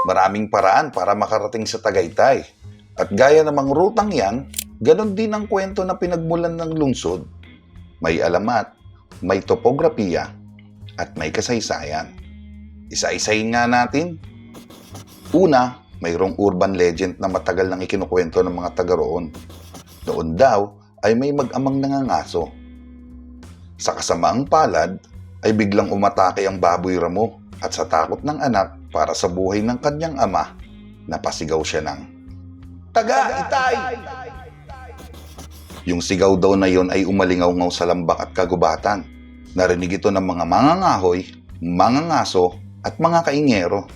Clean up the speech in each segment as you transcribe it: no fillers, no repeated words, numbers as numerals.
Maraming paraan para makarating sa Tagaytay. At gaya namang rutang yan, ganon din ang kwento na pinagmulan ng lungsod. May alamat, may topografiya, at may kasaysayan. Isa-isahin nga natin. Una, mayroong urban legend na matagal nang ikinukwento ng mga taga roon. Noon daw ay may mag-amang nangangaso. Sa kasamaang palad ay biglang umatake ang baboy ramo at sa takot ng anak para sa buhay ng kanyang ama, napasigaw siya ng Tagaytay! Yung sigaw daw na yon ay umalingaw-ngaw sa lambak at kagubatan. Narinig ito ng mga mangangahoy, mangangaso at mga kaingero.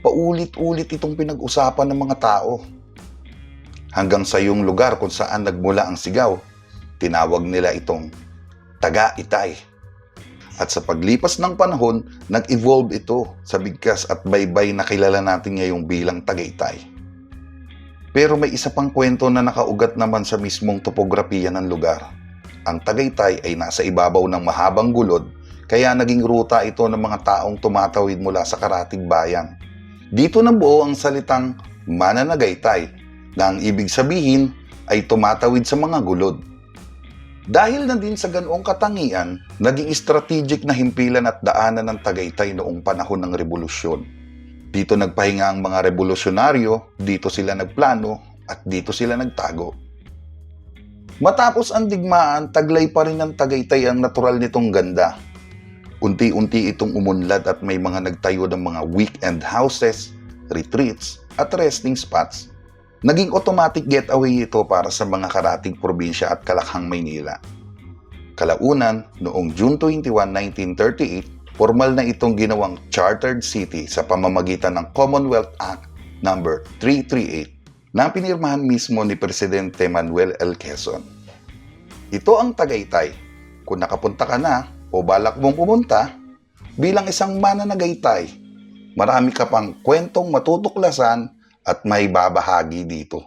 Paulit-ulit itong pinag-usapan ng mga tao. Hanggang sa yung lugar kung saan nagmula ang sigaw, tinawag nila itong Tagaytay. At sa paglipas ng panahon, nag-evolve ito sa bigkas at baybay na kilala natin ngayong bilang Tagaytay. Pero may isa pang kwento na nakaugat naman sa mismong topografiya ng lugar. Ang Tagaytay ay nasa ibabaw ng mahabang gulod, kaya naging ruta ito ng mga taong tumatawid mula sa karatig bayan. Dito nabuo ang salitang Mananagaytay, na ang ibig sabihin ay tumatawid sa mga gulod. Dahil na din sa ganoong katangian, naging strategic na himpilan at daanan ng Tagaytay noong panahon ng Rebolusyon. Dito nagpahinga ang mga revolusyonaryo, dito sila nagplano, at dito sila nagtago. Matapos ang digmaan, taglay pa rin ng Tagaytay ang natural nitong ganda. Unti-unti itong umunlad at may mga nagtayo ng mga weekend houses, retreats, at resting spots. Naging automatic getaway ito para sa mga karatig probinsya at Kalakhang, Maynila. Kalaunan, noong June 21, 1938, formal na itong ginawang chartered city sa pamamagitan ng Commonwealth Act No. 338 na pinirmahan mismo ni Presidente Manuel L. Quezon. Ito ang Tagaytay. Kung nakapunta ka na o balak mong pumunta, bilang isang mananagaytay, marami ka pang kwentong matutuklasan at may babahagi dito.